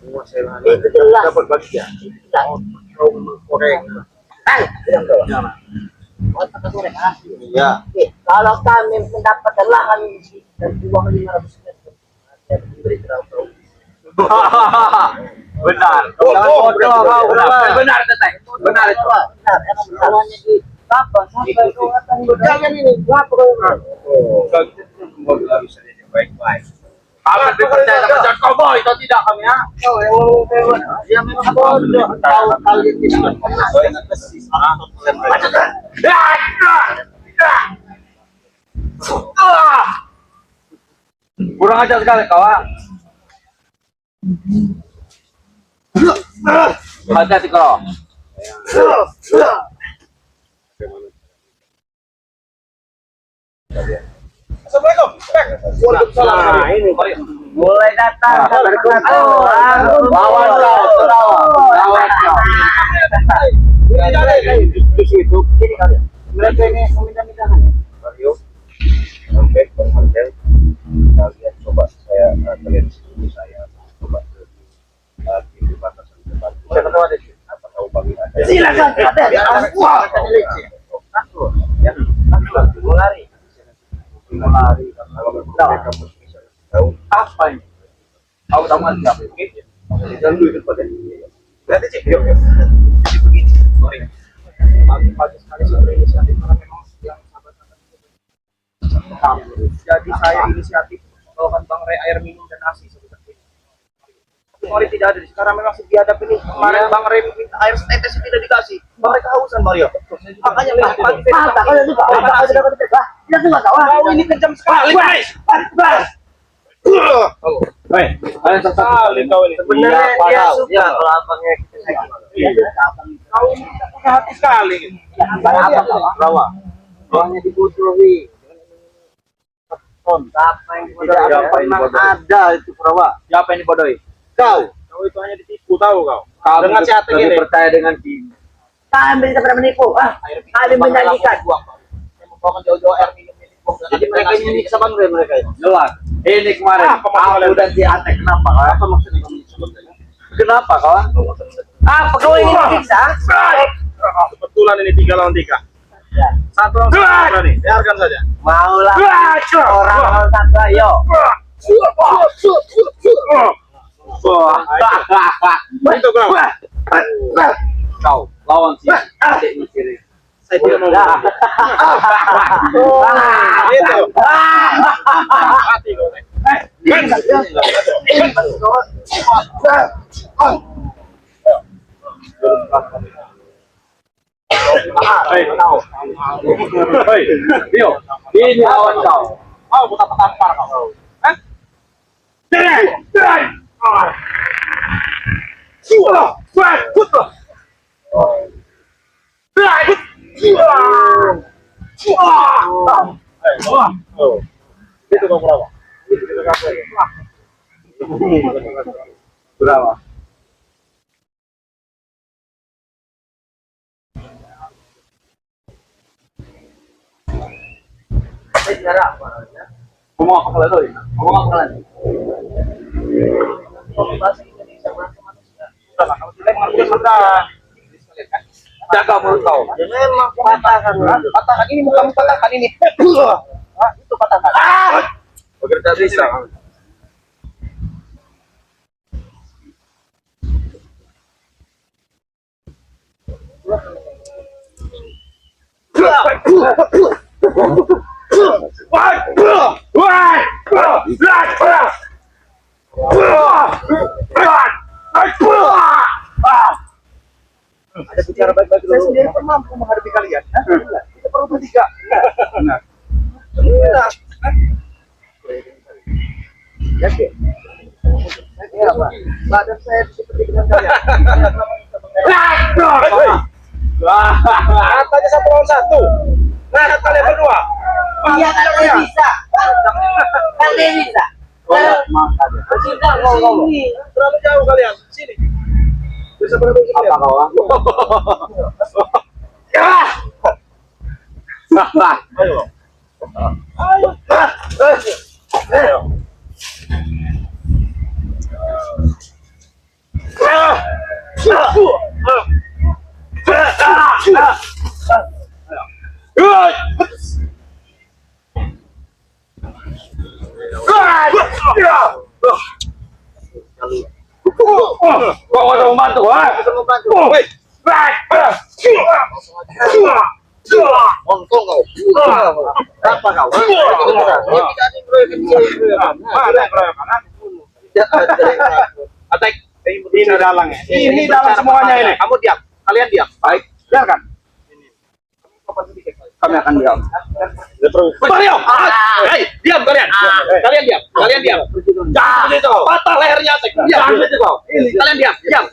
menguasai lahan. Itu jelas. Dapat bagian. Kau mengkorek. Yang tahu. Iya. Kalau kami mendapat lahan dan uang 500 meter, saya beri berapa? Benar. Benar, Teteh. Benar itu. Benar, emang lawannya di apa? Sampai keuangan jangan ini berapa? Semoga bisa jadi baik-baik. Kami dipercaya sama John Cowboy atau tidak kami ya? Oh, yang memang bodoh tahu kalian tidak pernah. Kurang ajar sekali kawan. Hati-hati kau. Assalamualaikum. Waalaikumsalam. Nah, ini mulai datang Lawan kau, lawan kau. Itu Ini kalian. Mereka ini meminta-mintakan. Mario, sampai konten kalian coba kalian sebelum saya coba ke di batasan depan. Saya tahu ada sih. Apa tahu bagi ada. Silakan, Raden. Wah, ya. Mau lari. Lari kalau mereka bisa tahu Apa ini? Kau tahu nggak siapa? jangan dulu itu pada. Berarti cek yuk. Jadi begini. Sorry. Pagi sekali saya inisiatif karena memang yang sahabat-sahabat itu. Jadi saya inisiatif bawakan Bang Ray air minum dan nasi sebesar ini. Mari tidak ada sekarang memang biadab ini. Kemarin Bang Ray minta air setetes tidak dikasih. Bang Ray kehausan Mario. Makanya pagi Mata kalau juga tidak semua kawan. kau ini kejam sekali, guys. Hei, kalian Sekali kau ini. Sebenarnya dia suka Ya. kalau abangnya Kau ini tidak punya hati sekali. Rawa. Uangnya dibutuhi. Siapa yang Siapa yang memang bodoh? ada itu Rawa. Siapa yang dibodohi? Kau itu hanya ditipu tahu kau. Kau Dengan si hati lebih ini. percaya dengan Kim. Kami tidak pernah menipu. Kami menjanjikan. Yang membawa jauh-jauh air minum ini. Jadi mereka ini bisa Bang Ray mereka ini. Jelas. Ini kemarin Apa maksud aku dan si Ate kenapa? Apa maksudnya kamu sebutnya? Kenapa kawan? Apa kau ingin disiksa? Kebetulan ini 3 lawan 3. Satu lawan satu berani. Biarkan saja. Maulah orang satu ayo. Itu kau. Kau lawan si adiknya kiri. Saya tidak mau. Itu. Hati kau. Hei, Dio, ini lawan kau. Mau buka tampar kau. Hah? Itu kau berapa? Berapa? Ngomong apa kalian tuh? Ngomong apa kalian? Bahasa Indonesia manusia. Kalau tidak mengerti sudah. Jaga mulut kau. Ya memang patahkan. Patahkan ini bukan patahkan ini. Itu patahkan. Bekerja bisa. Ada bicara baik-baik dulu. Saya sendiri pun mampu menghadapi kalian. Kita perlu bertiga. Benar. Benar. Yakin? Iya, Pak. Badan saya seperti dengan kalian. Katanya 1 lawan 1. Nah, kalian berdua. Iya kan dia bisa. Kan dia bisa. Sudah ngomong. Terlalu jauh kalian. Sini. Bisa berapa sini? Apa kawan? Ayo. Ayo. Ayo. Kok mau membantu? Untung kau. Apa kau? Atek, ini dalang ya. Ini dalang semuanya ini. Kamu diam. Kalian diam. Baik. Biarkan. Kami akan diam. Mario, hei, diam kalian. Kalian diam. Kalian diam. Jangan begitu. Patah lehernya Atek. Diam. Kalian diam. Diam.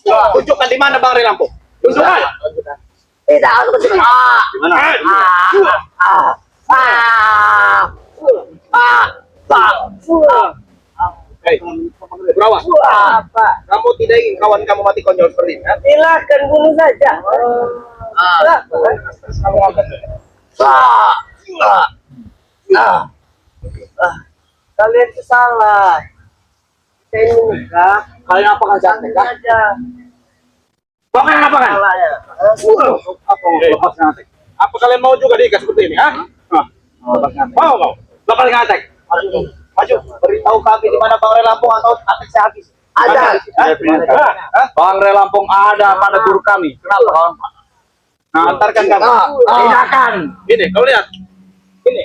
Tunjukkan di mana Bang Relampo. Tunjukkan. Tidak, aku betul. Di mana? Hei, Burawa, Apa? kamu tidak ingin kawan kamu mati konyol seperti ini? Silakan bunuh saja. Kalian itu salah. Saya ini menikah. Kalian apa kan jangan Saja. Bakalan apa kan? Salah ya. Apa mau lepas ngatek? Apa kalian mau juga diikat seperti ini? Mau? Bakal ngatek? Maju, beritahu kami di mana Bang Relampung atau Atek saya habis. Ada. Bang Relampung ada pada guru kami. Kenapa kawan? Nah, antarkan kami. Tindakan. Ini, kau lihat. Ini.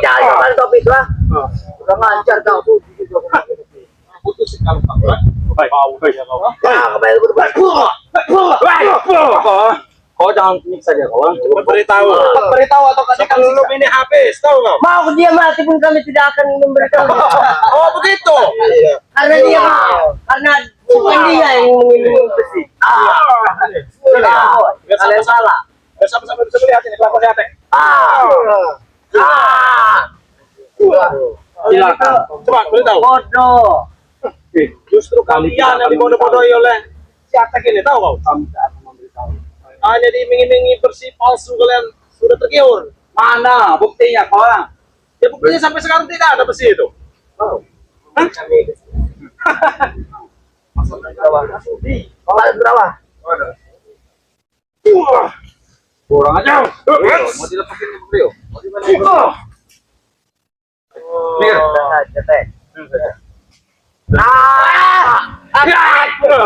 Jangan kembali topik lah. Udah ngajar kau. Putus kalau kamu. Baik. Jangan kembali Kau jangan nyiksa dia kawan. Beritahu atau kasihkan dulu ini habis, tahu nggak? mau dia mati pun kami tidak akan memberitahu. Oh begitu. Karena dia bukan dia yang menginginkan besi. Kalian salah. Sama-sama bisa melihat ini kelapa Atek. Silakan. Coba beritahu. Bodoh. Justru kalian yang dibodoh-bodohi oleh si Atek ini, tahu kau? Kami tidak akan memberitahu. Hanya diiming-imingi bersih palsu, kalian sudah tergiur. Mana buktinya kawan? Ya buktinya sampai sekarang tidak ada besi itu. Kalian berapa? Kurang aja. Mau dilepasin beliau? Mir.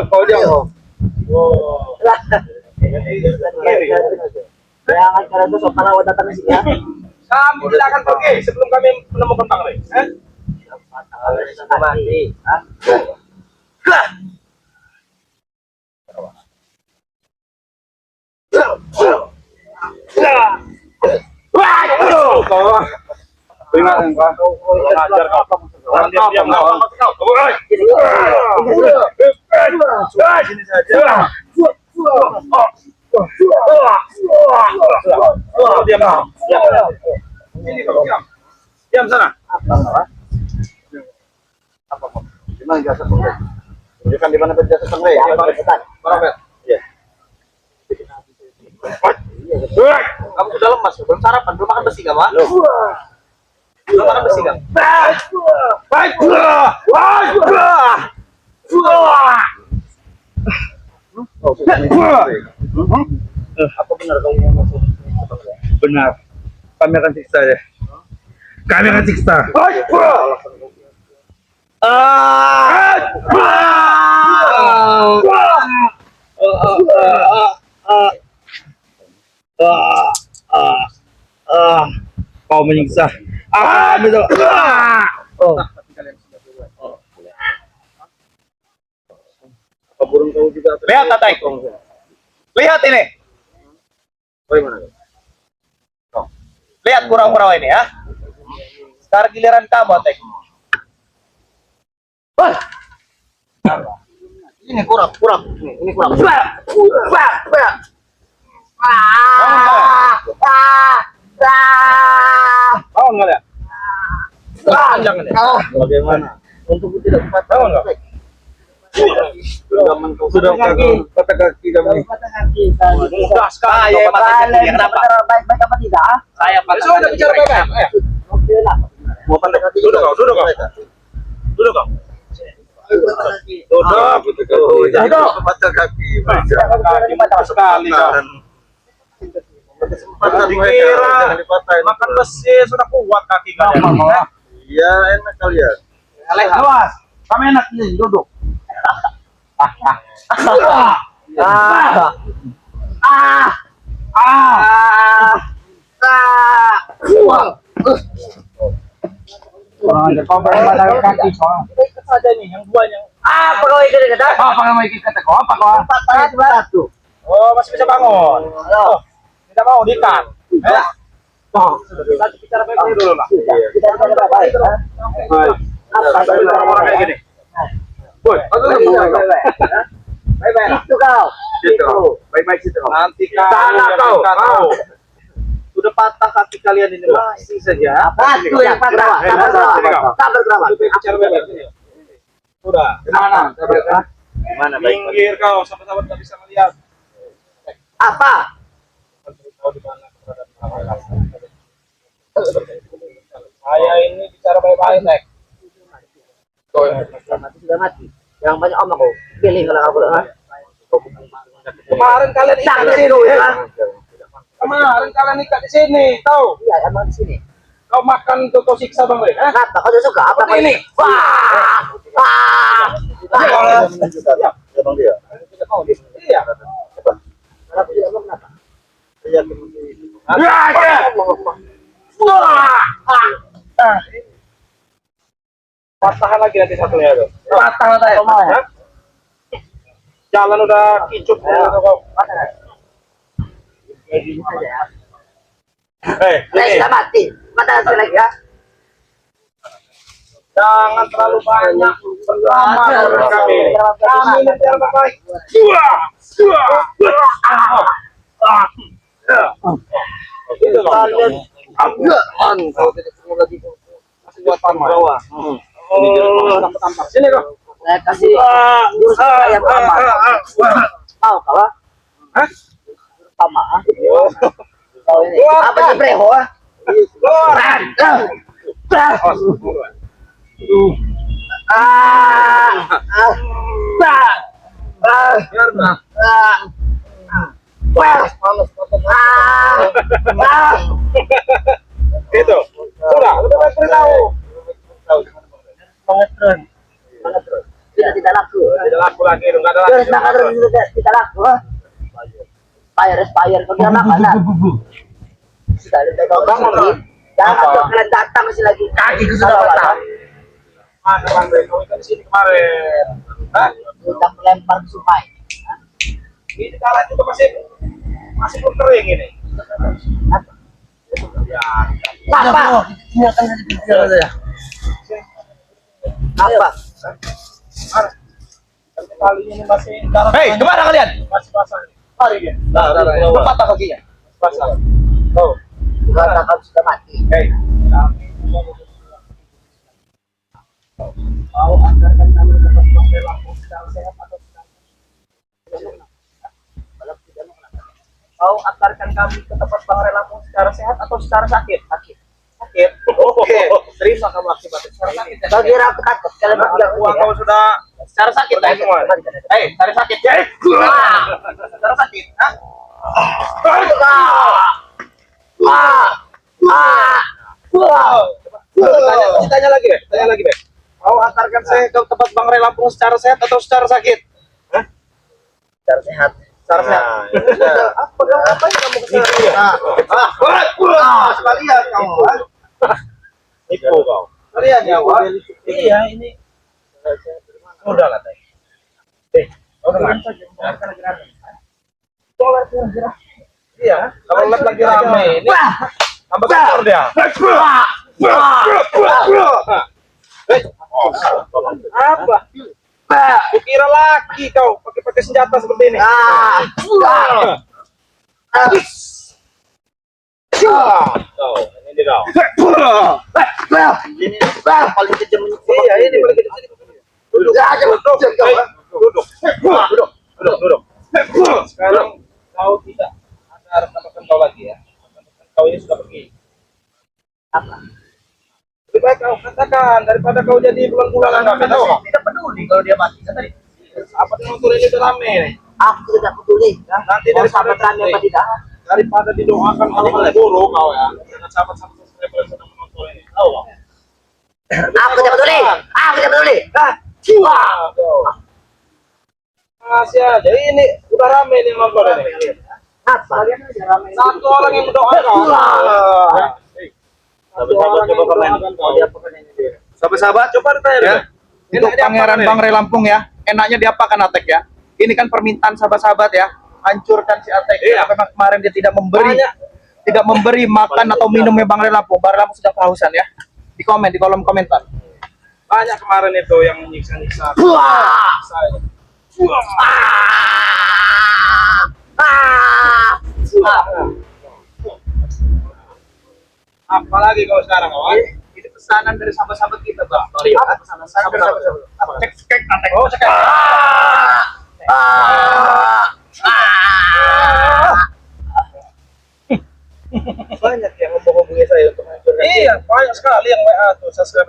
Kau jauh. Jangan kalian tuh sok kalau datang sini ya. Kami tidak akan pergi sebelum kami menemukan Bang Rey. Mati. Peringatan kau. Ajar kau. Diam kau. Sini saja. Diam kau. Sini kau, diam. Diam sana. Di mana jasa Bang Rey? Tunjukkan di mana berjasa Bang Rey. Iya. Kamu sudah lemas, belum sarapan, belum makan besi kan, Pak? Belum makan besi kan? Apa benar kamu mau masuk? Benar. Kami akan siksa ya. Kami akan siksa. Kau menyiksa. Lihat Atek. Lihat ini. Lihat kura-kura ini ya. Sekarang giliran kamu Atek. Ini kurang. Ini kurang. Bangun nggak ya? Jangan ya. Bagaimana? Untuk tidak cepat bangun nggak? Sudah kata kaki kami. Mudah sekali. Ya, Baik-baik apa tidak? Saya sudah bicara baik-baik. Mau pandai kaki. Duduk kau. Duduk. Patah kaki. Sekali kau. kesempatan Dikira jangan dipatahin. makan besi sudah kuat kaki kalian. Iya, enak kalian. Awas, kamu enak nih, duduk. Orang ada kau berapa kaki soal. Ikat saja nih yang dua yang. Apa kau ikut kata? Apa kamu ikut kata kau? Apa kau? Satu. Oh, masih bisa bangun. Oh, tidak mau diikat. Kita bicara baik-baik dulu lah. Kita berapa baik? Apa orang kayak gini? Woi, Baik-baik. Itu kau. Situ. Baik-baik situ. Nanti Sana kau. tahu. Sudah patah kaki kalian ini masih saja. Satu yang patah. Sabar berapa? Bicara baik-baik. Sudah. Mana? Gimana baik? Minggir kau, sahabat-sahabat nggak bisa melihat. Apa? Tahu di mana keberadaan saya ini bicara baik-baik, Nek. Mati sudah mati. Yang banyak omong kau. Pilih kalau aku lah. Kemarin kalian ikat di sini, ya? Kemarin kalian ikat di sini, tahu? Iya, emang di sini. Kau makan tuh kau siksa bang, Bre? Hah? Kenapa? Kau suka? Apa Seperti ini. Wah! Wah! Dia menunjukkan. Dia bang dia. Iya. Kenapa tidak mau kenapa? Iya, Patahan lagi nanti satunya tuh. Patah mata ya. Hah? Jalan udah kicut kau. Kayak gini saja ya. Saya Saya sudah mati. Mata sekali lagi ya. jangan terlalu banyak bersama dengan kami. Kami nanti yang terbaik. Gitu loh. Kalau tidak ketemu lagi masih buat paman. Tampak sini kok. Saya kasih jurus ayam aman. Mau kau? Hah? Sama. Kau ini apa sih preho? Gitu. Sudah, lebih baik beritahu. Pengetron. Tidak laku. Tidak laku lagi, enggak ada Jurus makan lagi. terus tidak laku. Fire, kau tidak makan lah. Sudah, kau bangun. Jangan kalian datang masih lagi. Kaki sudah patah. Mana Bang Bre? Kau ikan di sini kemarin. Hah? Sudah melempar ke sungai. Ini kalah juga masih belum kering ini. Ya. Apa? Apa? Mana? Kali ini masih darah. Hei, kemana kalian? Masih basah. Mari dia. Patah kakinya. Basah. Oh. Kata kau sudah mati. Hei. Mau antarkan kami ke tempat yang langsung sedang sehat atau sedang Kau antarkan kami ke tempat Bang Lampung secara sehat atau secara sakit? Sakit. Sakit. Oke. Terima kamu akibatnya secara sakit. kau kira aku takut kalian bertiga Uang kau sudah secara sakit lah semua. Hei, secara sakit ya. Secara sakit. Hah? Tanya lagi deh. Tanya lagi deh. Kau antarkan saya ke tempat Bang Lampung secara sehat atau secara sakit? Hah? secara sehat. Secara sehat. Apa yang kamu kesana? Sekalian kamu. Nipu kau. Sekalian ya, Wak. Iya, ini. Udah lah, Teh. Kau dengar? Iya, kalau lihat lagi rame ini tambah kotor dia. Apa? Kukira laki kau pakai senjata seperti ini. Kau, ini kau. Ini paling kejam. Iya, ini boleh kita sini. Duduk. Duduk. Sekarang kau tidak ada rekan kau lagi ya. Kau ini sudah pergi. Apa? Lebih baik kau katakan daripada kau jadi bulan-bulanan kami tahu kau. Tidak peduli kalau dia mati. Tadi. Apa yang motor ini udah rame nih? Aku tidak peduli. Nanti Mau dari sahabat rame apa tidak? daripada didoakan orang buruk kau ya. Dengan sahabat-sahabat subscriber yang sedang menonton ini. Tahu kau? Aku tidak peduli. Aku tidak peduli. Masih aja ini udah rame nih nonton ini. Apa? Satu orang yang mendoakan kau. Sahabat-sahabat coba komen. Sahabat-sahabat Coba ditanya ya. dulu. Untuk Pangeran Bangre Lampung ya, enaknya diapakan Atek ya? Ini kan permintaan sahabat-sahabat ya, hancurkan si Atek. Iya. Karena memang kemarin dia tidak memberi, Banyak. tidak memberi makan atau minumnya Bangre Lampung. Bangre Lampung sedang kehausan ya. Di komen di kolom komentar. Banyak kemarin itu yang nyiksa-nyiksa. Apalagi kau sekarang kawan? Ini pesanan dari sahabat-sahabat kita, Bang. Apa pesanan sahabat-sahabat? Cek Atek. Oh sekarang. Banyak yang menghubungi saya untuk hancurkan. Iya, banyak sekali yang WA tuh subscriber.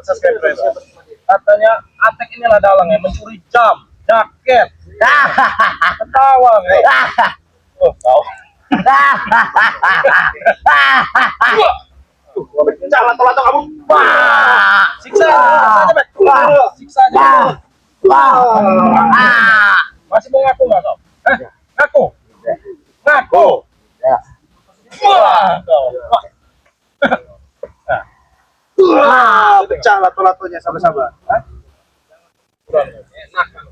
Katanya Atek inilah dalangnya mencuri jam, jaket, ketawa nih. Oh, kau. Lato-lato kamu. Siksa aja, Bet. Siksa aja. Masih mau ngaku nggak kau? Ngaku. Ngaku. Wah, kau. Pecah lato-latonya sahabat-sahabat. Enak kan.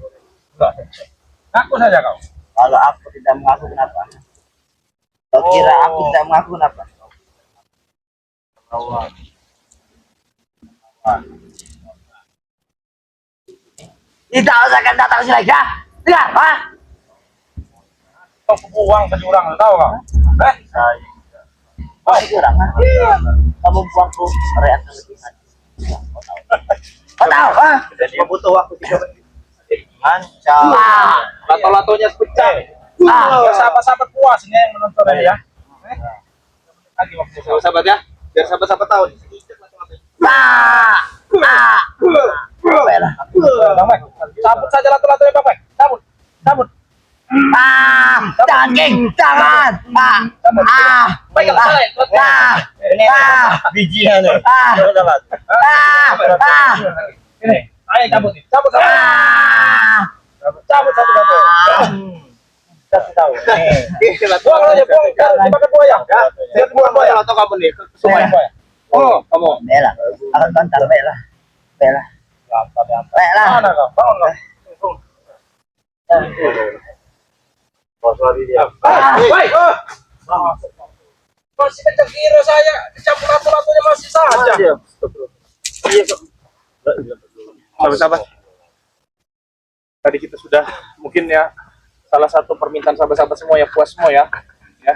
Ngaku saja kau. Kalau aku tidak mengaku kenapa? Kau kira aku tidak mengaku kenapa? Tidak usah kan datang sini lagi, ya? Dengar, ah? Kau buang ke jurang, tahu kau? Oh, kurang, ah? Kamu buangku reak kelebihan. Kau tahu, ah? Cuma butuh waktu 3 menit. Mancam. Lato-latonya pecah. Ya, sahabat-sahabat puas ini yang menonton ini ya. Lagi waktu Sahabat ya, biar sahabat-sahabat tahu. Baiklah. Bang Mek, cabut saja lato-latonya Bang Mek. Cabut. Jangan, King, jangan. Baiklah, Bijian. Ini, ayo cabut. Cabut satu lato. Kasih tahu. Buang aja, buang. Dimakan buaya. Saya buang buaya atau kamu nih? Sungai. Oh, kamu. Baiklah. Akan bantar, baiklah. Baiklah. Baiklah. Mana kau? Bangun kau. Baik. Masih kencang kira saya. Campur lato-latonya masih saja. Sahabat-sahabat. Tadi kita sudah mungkin ya salah satu permintaan sahabat-sahabat semua ya puas semua ya. Ya.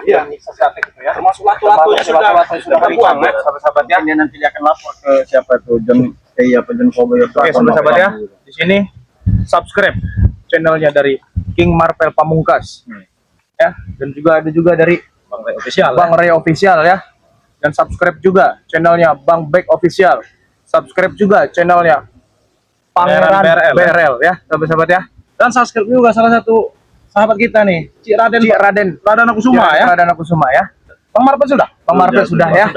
Iya, nyiksa sate gitu ya. Termasuk lato-latonya sudah terbuang ya, sahabat-sahabat ya. Ini nanti dia akan lapor ke siapa tuh John John Koboyo. Oke, sahabat-sahabat ya. Di sini subscribe channelnya dari King Marvel Pamungkas. Ya, dan juga ada juga dari Bang Ray Official ya. Dan subscribe juga channelnya Bang Bek Official. Subscribe juga channelnya Pangeran BRL ya, sahabat-sahabat ya. Dan subscribe juga salah satu sahabat kita nih, Cik Raden Akusuma ya. Raden Akusuma ya. Bang Marvel sudah? Bang Marvel sudah ya.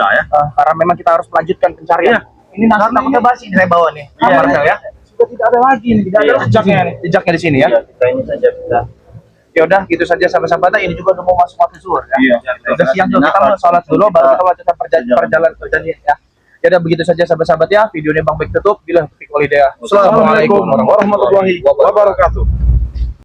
Karena memang kita harus melanjutkan pencarian. Iya. Ini nasi takutnya basi ini saya bawa nih. Bang Marvel ya. Sudah tidak ada lagi nih, tidak ada jejaknya nih. Jejaknya di sini ya. Kita ini saja kita. Ya udah gitu saja sahabat-sahabat. Ini juga udah mau masuk waktu zuhur ya. Iya. Udah siang juga kita mau sholat dulu baru kita lanjutkan perjalanan ya. Ya udah begitu saja sahabat-sahabat ya. Videonya Bang Bek tutup. Bila taufiq wal hidayah. Assalamualaikum warahmatullahi wabarakatuh.